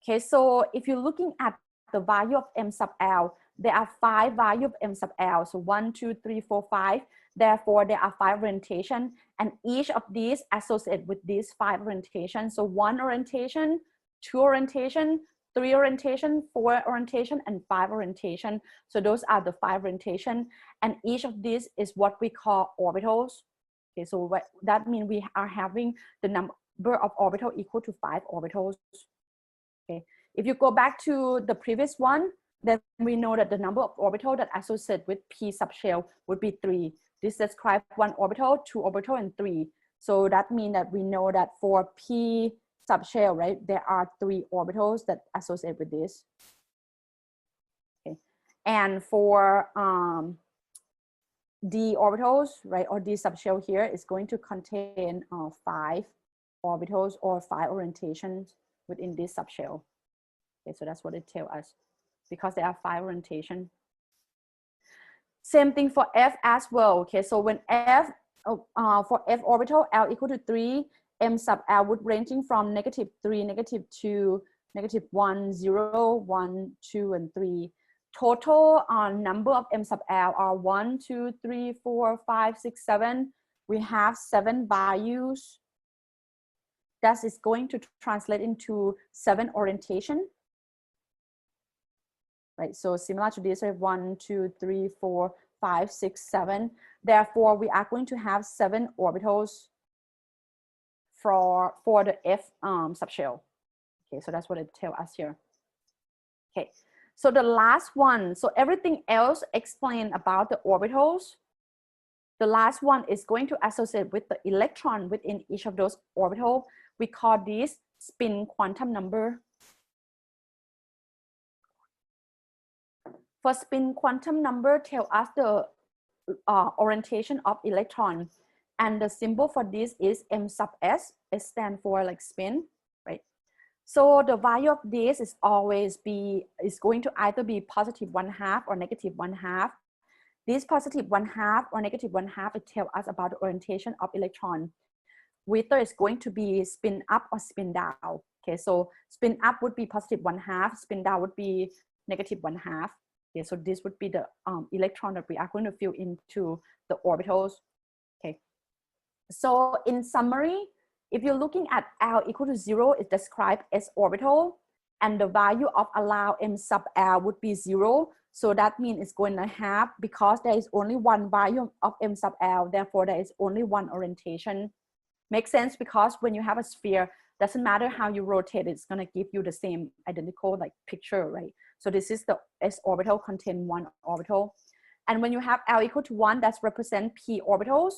Okay, so if you're looking at the value of m sub L, there are 5 values of m sub L. So 1, 2, 3, 4, 5. Therefore, there are 5 orientations, and each of these associated with these 5 orientations. So 1 orientation, 2 orientation, 3 orientation, 4 orientation, and 5 orientation. So those are the 5 orientation, and each of these is what we call orbitals. Okay, so that means we are having the number of orbitals equal to 5 orbitals. Okay, if you go back to the previous one, then we know that the number of orbitals that associate with p subshell would be 3. This describes 1 orbital, 2 orbital, and 3. So that means that we know that for p subshell, right, there are 3 orbitals that associate with this. Okay, and for d orbitals, right, or d subshell here is going to contain 5 orbitals or 5 orientations within this subshell. Okay, so that's what it tells us, because there are 5 orientations. Same thing for F as well. Okay, so when F for F orbital L equal to 3, m sub L would ranging from -3, -2, -1, 0, 1, 2, and 3. Total number of m sub L are 1, 2, 3, 4, 5, 6, 7. We have 7 values. That is going to translate into 7 orientation. Right, so similar to this, 1, 2, 3, 4, 5, 6, 7. Therefore, we are going to have 7 orbitals for the F subshell. Okay, so that's what it tells us here. Okay, so the last one, so everything else explained about the orbitals. The last one is going to associate with the electron within each of those orbitals. We call this spin quantum number. For spin quantum number, tell us the orientation of electron, and the symbol for this is m sub s. It stands for like spin, right? So the value of this is always going to either be +1/2 or -1/2. this positive 1/2 or negative 1/2, it tells us about the orientation of electron. Whether it's going to be spin up or spin down. Okay, so spin up would be positive 1/2, spin down would be negative 1/2. Okay, so this would be the electron that we are going to fill into the orbitals. Okay, so in summary, if you're looking at L equal to 0, it's described as orbital, and the value of allow M sub L would be 0. So that means it's going to have, because there is only one value of M sub L, therefore there is only one orientation. Makes sense, because when you have a sphere, doesn't matter how you rotate it, it's going to give you the same identical like picture, right? So this is the S orbital contain one orbital. And when you have L equal to 1, that's represent P orbitals.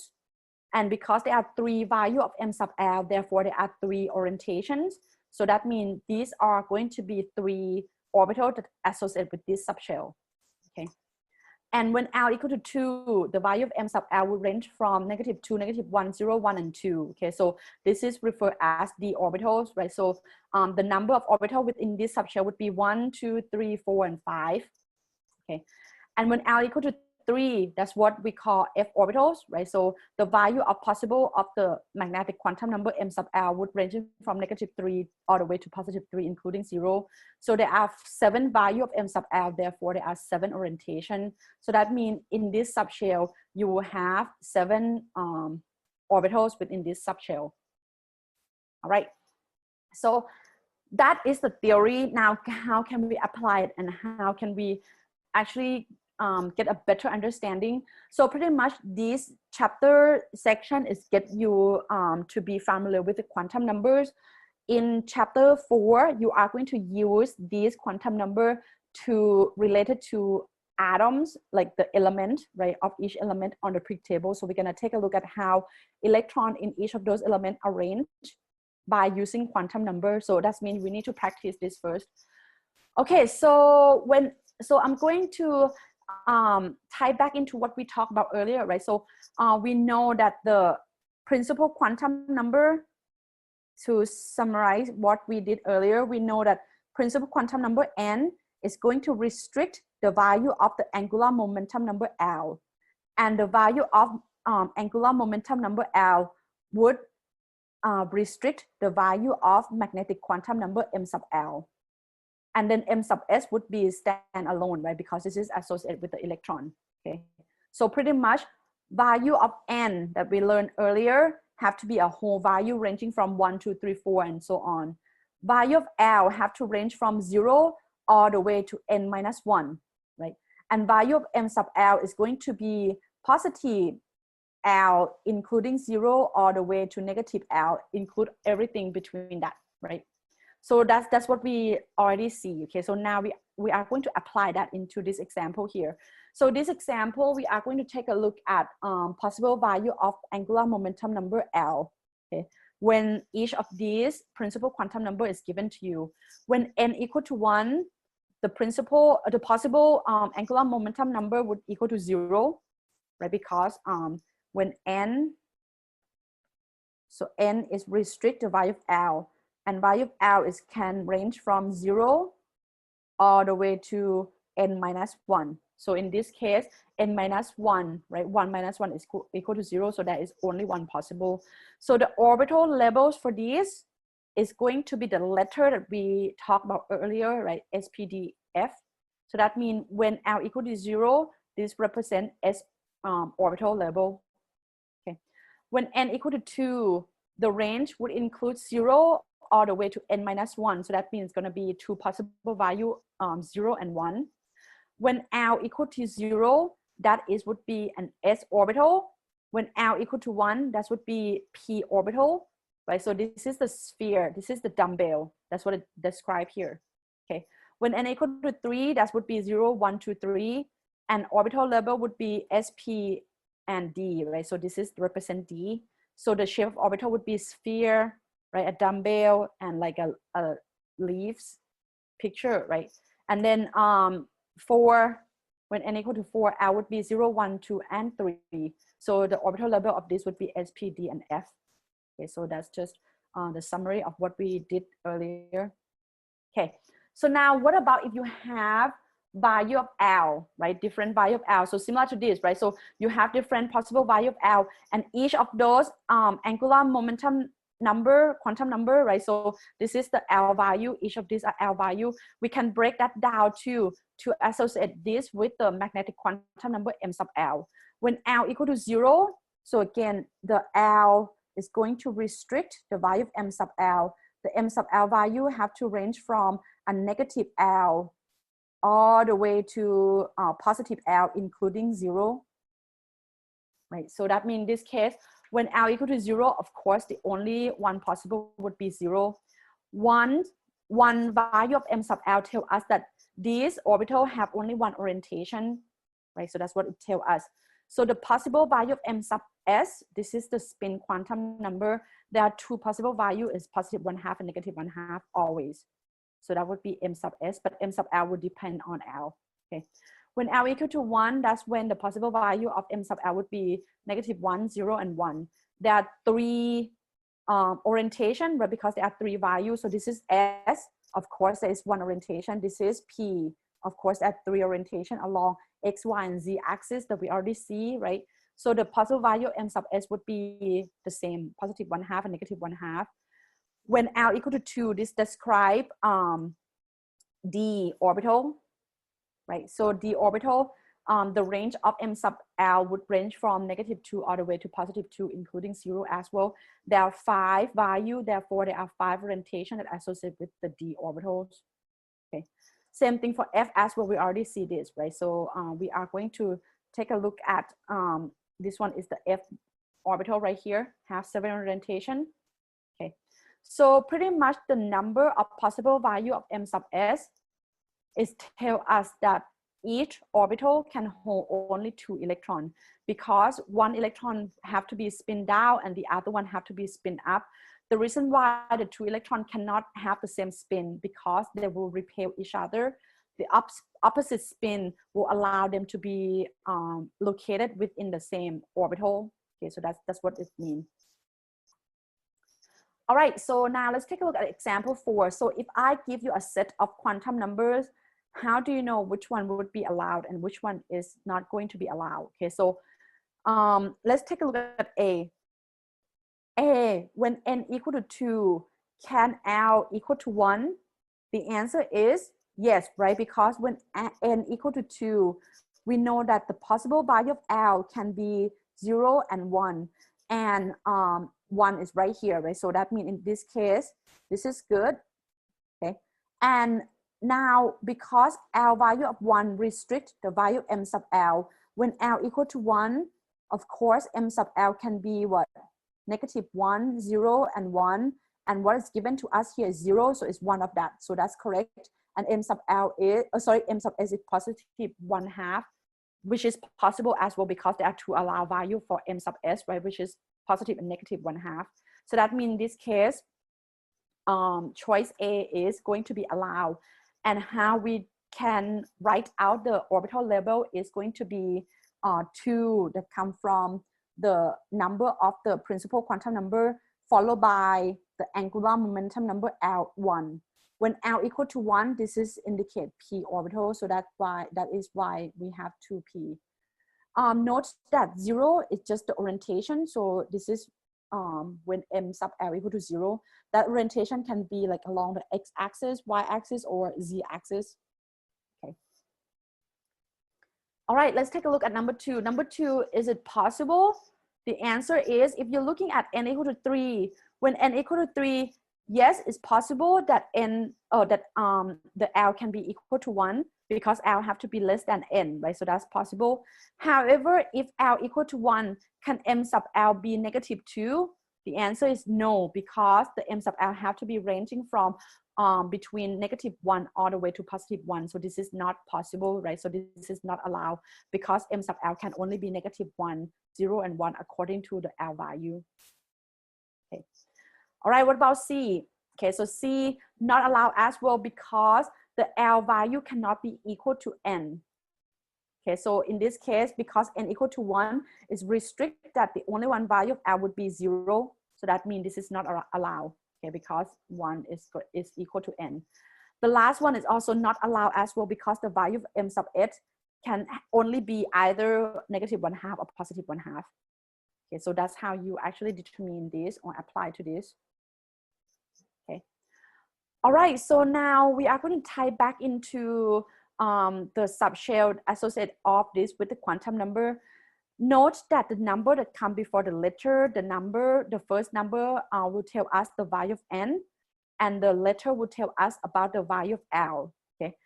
And because there are 3 value of M sub L, therefore there are 3 orientations. So that means these are going to be 3 orbitals that associate with this subshell. Okay. And when L equal to 2, the value of M sub L will range from -2, -1, 0, 1, and 2. Okay, so this is referred as the orbitals, right? So the number of orbitals within this subshell would be 1, 2, 3, 4, and 5. Okay, and when L equal to 3, that's what we call F orbitals, right? So the value of possible of the magnetic quantum number M sub L would range from -3 all the way to +3, including 0. So there are 7 value of M sub L, therefore there are 7 orientation. So that means in this subshell, you will have 7 orbitals within this subshell. All right, so that is the theory. Now, how can we apply it, and how can we actually get a better understanding? So pretty much this chapter section is get you to be familiar with the quantum numbers. In chapter 4, you are going to use these quantum number to related to atoms, like the element, right, of each element on the periodic table. So we're going to take a look at how electron in each of those elements are arranged by using quantum number. So that means we need to practice this first. Okay, so I'm going to tie back into what we talked about earlier, right? So we know that the principal quantum number, to summarize what we did earlier, we know that principal quantum number N is going to restrict the value of the angular momentum number L, and the value of angular momentum number L would restrict the value of magnetic quantum number M sub L. And then M sub S would be standalone, right? Because this is associated with the electron, okay? So pretty much value of N that we learned earlier have to be a whole value ranging from 1, 2, 3, 4, and so on. Value of L have to range from 0 all the way to N minus 1, right? And value of M sub L is going to be positive L, including 0 all the way to negative L, include everything between that, right? So that's what we already see. Okay, so now we are going to apply that into this example here. So this example, we are going to take a look at possible value of angular momentum number L. Okay, when each of these principal quantum number is given to you. When N equal to 1, the possible angular momentum number would equal to 0, right? Because when N is restrict the value of L. And value of L can range from 0 all the way to N minus 1. So in this case, N minus 1, right? 1 minus 1 is equal to 0. So that is only one possible. So the orbital labels for this is going to be the letter that we talked about earlier, right? SPDF. So that means when L equal to 0, this represents S orbital label. Okay. When N equal to 2, the range would include 0 all the way to N minus 1. So that means it's going to be 2 possible value, 0 and 1. When L equal to 0, that would be an S orbital. When L equal to 1, that would be P orbital, right? So this is the sphere, this is the dumbbell. That's what it describes here. Okay. When N equal to 3, that would be 0, 1, 2, 3. And orbital level would be SP and D, right? So this is represent D. So the shape of orbital would be sphere, right? A dumbbell and like a leaves picture, right? And then 4, when N equal to 4, L would be 0, 1, 2, and 3. So the orbital level of this would be SP, D, and F. Okay, so that's just the summary of what we did earlier. Okay, so now what about if you have value of L, right? Different value of L. So similar to this, right? So you have different possible value of L, and each of those angular momentum number, quantum number, right? So this is the L value. Each of these are L value. We can break that down to associate this with the magnetic quantum number m sub L. When L equal to 0, so again, the L is going to restrict the value of m sub L. The m sub L value have to range from a negative L all the way to positive L, including 0. Right, so that means in this case, when L equal to 0, of course, the only one possible would be 0. One value of m sub L tells us that these orbital have only one orientation, right? So that's what it tells us. So the possible value of m sub s, this is the spin quantum number. There are two possible values, is positive 1/2 and negative 1/2 always. So that would be m sub s, but m sub L would depend on L. Okay. When L equal to 1, that's when the possible value of m sub L would be negative 1, 0, and 1. There are three orientation, but because there are three values, so this is S, of course, there is one orientation. This is P, of course, there are three orientation along X, Y, and Z axis that we already see, right? So the possible value of m sub S would be the same, positive 1/2 and negative 1/2. When L equal to 2, this describe d orbital, right? So d orbital, the range of m sub L would range from negative 2 all the way to positive 2, including 0 as well. There are 5 values, therefore there are 5 orientation that associate with the d orbitals. Okay, same thing for F as well. We already see this, right? So we are going to take a look at this one is the F orbital right here, have 7 orientation. Okay, so pretty much the number of possible value of m sub S is tell us that each orbital can hold only 2 electrons, because one electron have to be spin down and the other one have to be spin up. The reason why the 2 electrons cannot have the same spin, because they will repel each other. The opposite spin will allow them to be located within the same orbital. Okay, so that's what it means. All right, so now let's take a look at example 4. So if I give you a set of quantum numbers, how do you know which one would be allowed and which one is not going to be allowed? Okay, so let's take a look at A. A, when n equal to 2, can L equal to 1? The answer is yes, right? Because when n equal to 2, we know that the possible value of L can be 0 and 1. And 1 is right here, right? So that means in this case, this is good, okay? And now, because L value of 1 restrict the value of m sub L, when L equal to 1, of course, m sub L can be what? Negative 1, 0, and 1. And what is given to us here is 0, so it's one of that. So that's correct. And m sub L is, m sub S is positive 1/2, which is possible as well because there are 2 allowed value for m sub S, right? Which is positive and negative 1/2. So that means in this case, choice A is going to be allowed. And how we can write out the orbital label is going to be 2 that come from the number of the principal quantum number followed by the angular momentum number L1. When L equal to 1, this is indicate p orbital. So that is why we have 2p. Note that 0 is just the orientation. So this is when m sub L equal to 0. That orientation can be like along the x-axis, y-axis, or z-axis. Okay. All right, let's take a look at number 2. Number 2, is it possible? The answer is, if you're looking at n equal to 3, when n equal to 3, yes, it's possible that the L can be equal to 1 because L have to be less than n, right? So that's possible. However, if L equal to 1, can m sub L be negative 2? The answer is no, because the m sub L have to be ranging from between negative 1 all the way to positive 1. So this is not possible, right? So this is not allowed because m sub L can only be negative 1, 0, and 1 according to the L value. Okay. All right, what about C? Okay, so C not allowed as well because the L value cannot be equal to n. Okay, so in this case, because n equal to 1 is restricted, that the only one value of L would be 0. So that means this is not allowed, okay, because 1 is equal to n. The last one is also not allowed as well because the value of m sub s can only be either -1/2 or +1/2. Okay, so that's how you actually determine this or apply to this. Okay. All right, so now we are going to tie back into the subshell associated of this with the quantum number. Note that the number that comes before the letter, the first number will tell us the value of n, and the letter will tell us about the value of L. Okay.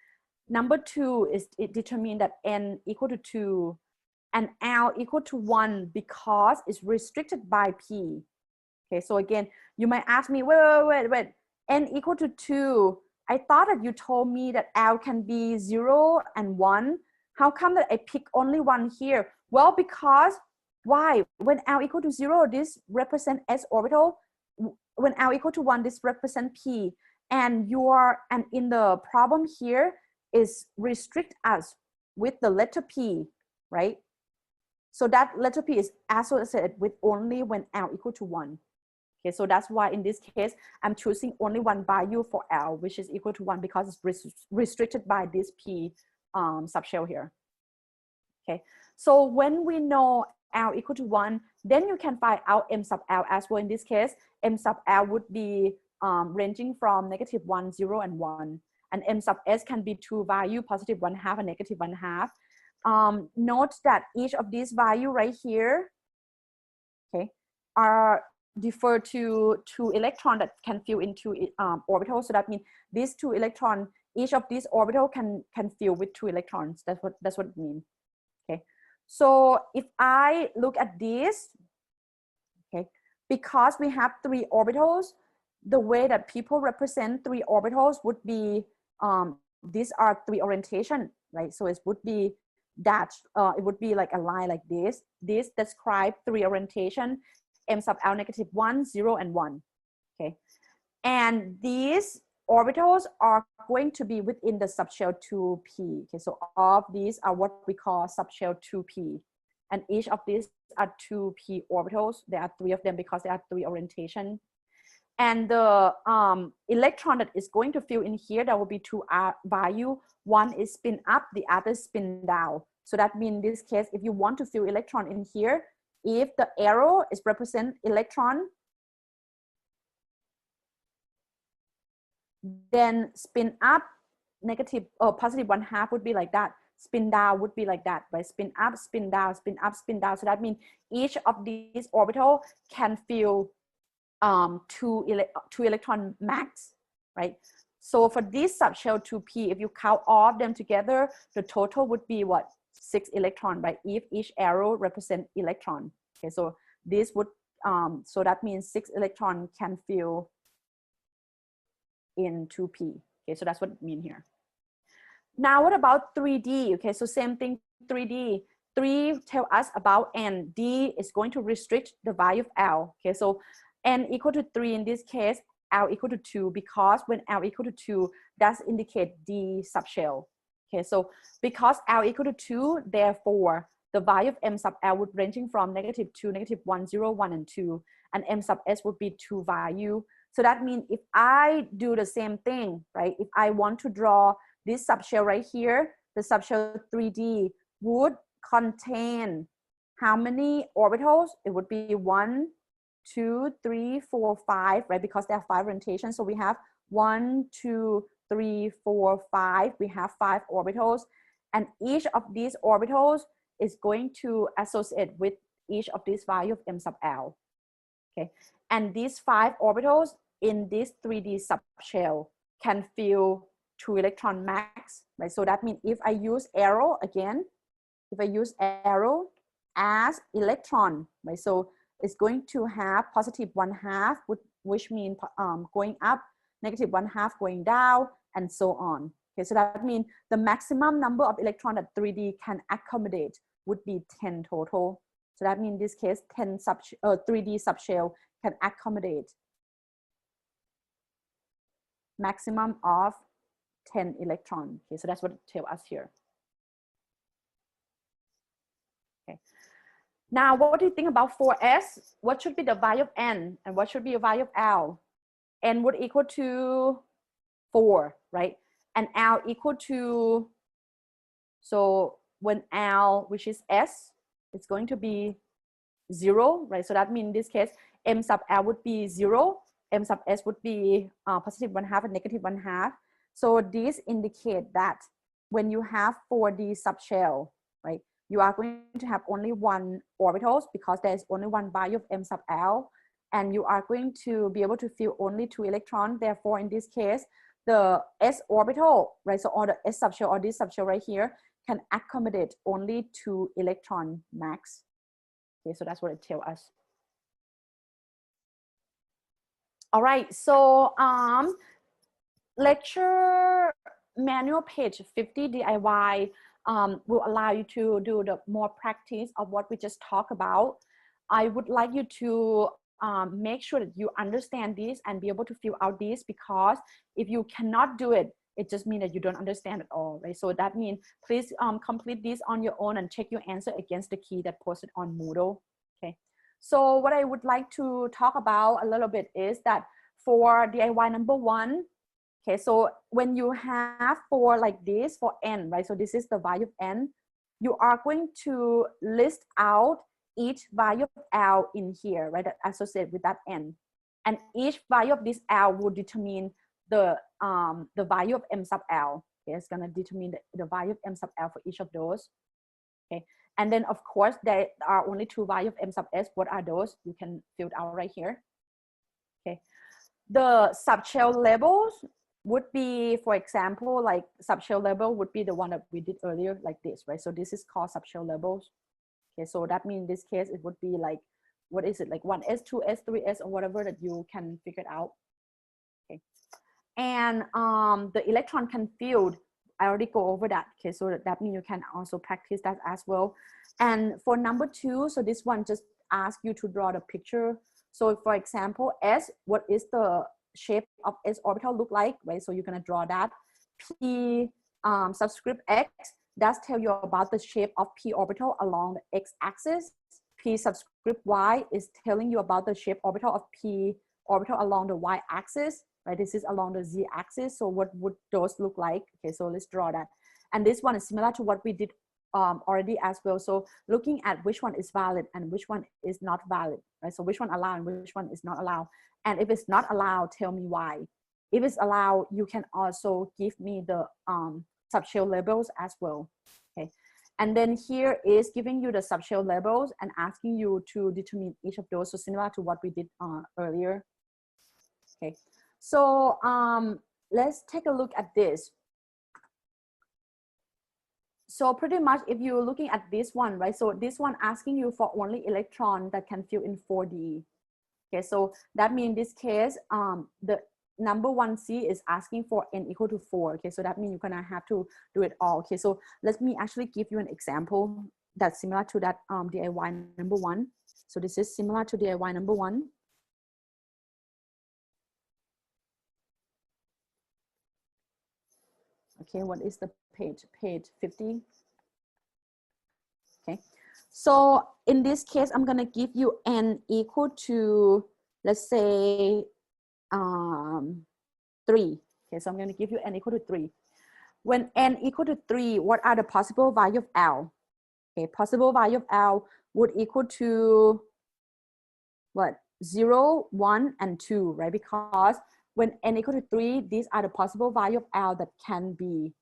Number 2 is it determines that n equal to 2 and L equal to 1 because it's restricted by P. Okay, so again, you might ask me, wait, n equal to 2. I thought that you told me that L can be 0 and 1. How come that I pick only 1 here? Well, because why? When L equal to 0, this represent s orbital. When L equal to 1, this represent P. And in the problem here is restrict us with the letter P, right? So that letter P is associated with only when L equal to 1. Okay, so that's why in this case, I'm choosing only one value for L, which is equal to 1 because it's restricted by this P subshell here. Okay, so when we know L equal to 1, then you can find out m sub L as well. In this case, m sub L would be ranging from -1, 0, and 1. And m sub s can be 2 value, +1/2 and -1/2. Note that each of these value right here, okay, are defer to 2 electrons that can fill into orbitals. So that means these 2 electrons, each of these orbital can fill with 2 electrons. That's what it means. Okay, so if I look at this, okay, because we have 3 orbitals, the way that people represent 3 orbitals would be these are 3 orientation, right? So it would be that it would be like a line like this. This describe 3 orientation, m sub L -1, 0, and 1. Okay, and these orbitals are going to be within the subshell 2p. Okay, so all of these are what we call subshell 2p, and each of these are 2p orbitals. There are 3 of them because there are 3 orientation. And the electron that is going to fill in here, there will be 2 value. One is spin up, the other is spin down. So that means in this case, if you want to fill electron in here, if the arrow is represent electron, then spin up +1/2 would be like that. Spin down would be like that, right? Spin up, spin down, spin up, spin down. So that means each of these orbital can fill 2 electron max, right? So for this subshell 2p, if you count all of them together, the total would be what? 6 electron, right? If each arrow represent electron. Okay, so this would so that means 6 electron can fill in 2p. Okay, so that's what it means here. Now what about 3D? Okay, so same thing, 3D. 3 tell us about n. D is going to restrict the value of L. Okay, so n equal to 3 in this case, L equal to 2, because when L equal to 2, that's indicate D subshell. Okay, so because L equal to 2, therefore the value of m sub L would ranging from -2, -1, 0, 1, and 2, and m sub S would be 2 value. So that means if I do the same thing, right? If I want to draw this subshell right here, the subshell 3D would contain how many orbitals? It would be 1, 2, 3, 4, 5, right? Because there are 5 orientations. So we have 1, 2, 3, 4, 5. We have 5 orbitals. And each of these orbitals is going to associate with each of these value of m sub L. Okay. And these 5 orbitals in this 3D subshell can fill 2 electron max, right? So that means if I use arrow again, if I use arrow as electron, right? So it's going to have +1/2, which means going up, -1/2 going down, and so on. Okay, so that means the maximum number of electrons that 3D can accommodate would be 10 total. So that means in this case, 3D subshell can accommodate maximum of 10 electrons. Okay, so that's what it tells us here. Okay. Now, what do you think about 4s? What should be the value of n, and what should be the value of L? N would equal to 4, right? and L equal to, so when L, which is S, it's going to be 0, right? So that means in this case, M sub L would be 0, M sub S would be positive 1/2 and negative 1/2. So this indicate that when you have 4D subshell, right, you are going to have only one orbitals because there's only one value of M sub L, and you are going to be able to fill only 2 electrons. Therefore, in this case, the S orbital, right, so or the S subshell or this subshell right here can accommodate only 2 electron max. Okay, so that's what it tells us. All right, so lecture manual page 50 DIY will allow you to do the more practice of what we just talked about. I would like you to make sure that you understand this and be able to fill out this, because if you cannot do it, it just means that you don't understand at all, right? So that means please complete this on your own and check your answer against the key that posted on Moodle. Okay. So what I would like to talk about a little bit is that for DIY number 1, okay, so when you have for like this for n, right? So this is the value of n. You are going to list out each value of L in here, right? That associated with that n, and each value of this L will determine the value of M sub L. Okay, it's gonna determine the value of M sub L for each of those. Okay, and then of course there are only 2 values of M sub S. What are those? You can fill it out right here. Okay, the subshell labels would be, for example, like subshell label would be the one that we did earlier, like this, right? So this is called subshell labels. Okay, so that means in this case it would be like, what is it, like 1s, 2s, 3s, or whatever that you can figure it out. Okay, and the electron can field, I already go over that. Okay, so that means you can also practice that as well. And for number 2, so this one just asks you to draw the picture. So for example, S, what is the shape of S orbital look like, right? So you're gonna draw that. P subscript X does tell you about the shape of P orbital along the X axis. P subscript Y is telling you about the shape orbital of P orbital along the Y axis, right? This is along the Z axis. So what would those look like? Okay, so let's draw that. And this one is similar to what we did already as well. So looking at which one is valid and which one is not valid, right? So which one allowed and which one is not allowed. And if it's not allowed, tell me why. If it's allowed, you can also give me the subshell labels as well. Okay. And then here is giving you the subshell labels and asking you to determine each of those. So similar to what we did earlier. Okay. So let's take a look at this. So pretty much if you're looking at this one, right? So this one asking you for only electron that can fill in 4D. Okay, so that means in this case, the number 1C is asking for n equal to 4. Okay, so that means you're gonna have to do it all. Okay, so let me actually give you an example that's similar to that DIY number 1. So this is similar to DIY number 1. Okay, what is the page? Page 50. Okay, so in this case, I'm gonna give you n equal to, let's say, 3. Okay, so I'm going to give you n equal to 3. When n equal to 3, what are the possible value of L? Okay, possible value of L would equal to what? 0, 1, and 2, right? Because when n equal to 3, these are the possible value of L that can be.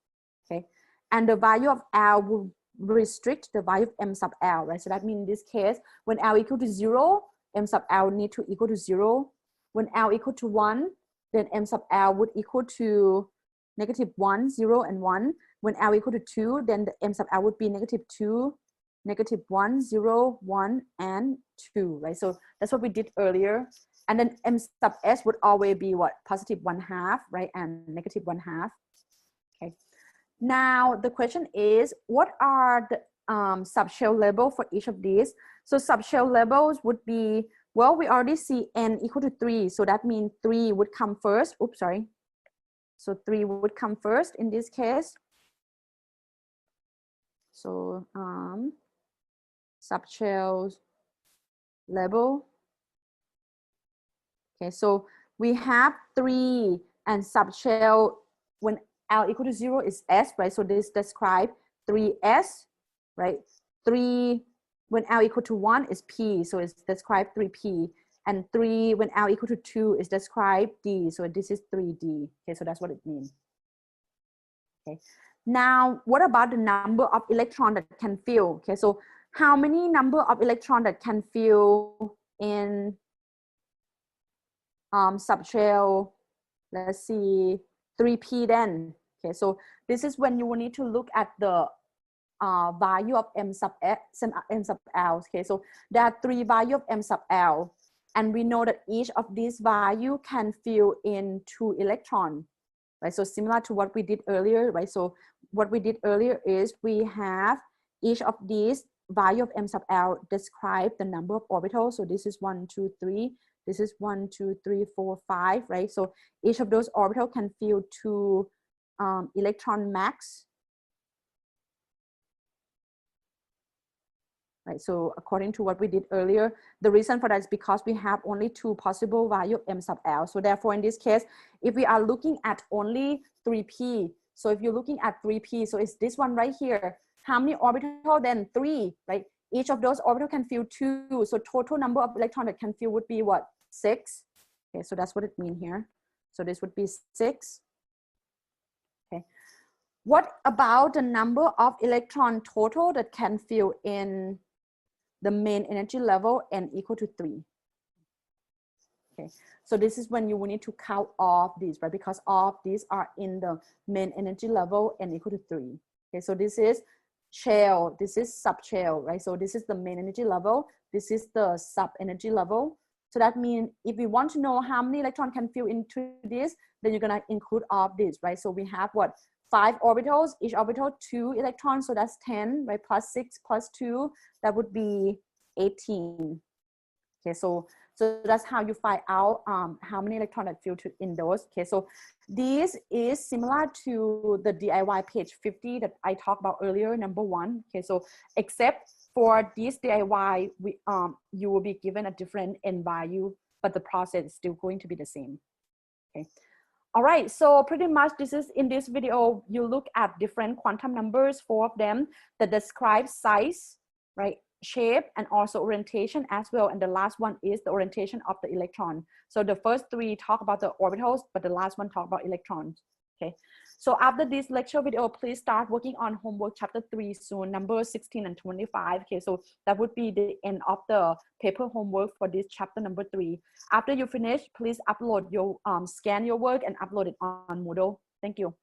Okay, and the value of L will restrict the value of M sub L, right? So that means in this case, when L equal to 0, M sub L need to equal to 0. When L equal to 1, then M sub L would equal to -1, 0, and 1. When L equal to 2, then the M sub L would be -2, -1, 0, 1, and 2, right? So that's what we did earlier. And then M sub S would always be what? +1/2, right? And -1/2. Okay. Now the question is, what are the subshell label for each of these? So subshell labels would be, well, we already see n equal to 3. So that means 3 would come first. Oops, sorry. So 3 would come first in this case. So subshells label. Okay, so we have 3 and subshell, when L equal to 0 is S, right? So this describes 3S, right? 3 when L equal to 1 is P, so it's described 3P. And 3 when L equal to 2 is described D, so this is 3D. Okay, so that's what it means. Okay. Now, what about the number of electrons that can fill? Okay, so how many number of electrons that can fill in subshell? Let's see, 3P then. Okay, so this is when you will need to look at the value of M sub L. Okay, so there are 3 values of M sub L, and we know that each of these values can fill in 2 electrons, right? So similar to what we did earlier, right? So what we did earlier is we have each of these value of M sub L describe the number of orbitals. So this is 1, 2, 3. This is 1, 2, 3, 4, 5, right? So each of those orbitals can fill 2 electron max. Right, so according to what we did earlier, the reason for that is because we have only 2 possible values of M sub L. So therefore, in this case, if we are looking at only 3P, so if you're looking at 3P, so it's this one right here. How many orbitals? Then 3, right? Each of those orbitals can fill 2. So total number of electrons that can fill would be what? 6. Okay, so that's what it means here. So this would be 6. Okay. What about the number of electron total that can fill in the main energy level N equal to 3? Okay, so this is when you will need to count all of these, right? Because all of these are in the main energy level N equal to 3. Okay, so this is shell, this is subshell, right? So this is the main energy level, this is the sub energy level. So that means if we want to know how many electrons can fill into this, then you're gonna include all of this, right? So we have what? 5 orbitals, each orbital 2 electrons, so that's 10, right? Plus 6 plus 2, that would be 18. Okay, so that's how you find out how many electrons that fill in those. Okay, so this is similar to the DIY page 50 that I talked about earlier, number 1. Okay, so except for this DIY, you will be given a different N value, but the process is still going to be the same. Okay. All right, so pretty much this is in this video, you look at different quantum numbers, 4 of them that describe size, right, shape, and also orientation as well. And the last one is the orientation of the electron. So the first 3 talk about the orbitals, but the last one talk about electrons. Okay, so after this lecture video, please start working on homework chapter 3 soon, number 16 and 25. Okay, so that would be the end of the paper homework for this chapter number 3. After you finish, please upload your scan your work and upload it on Moodle. Thank you.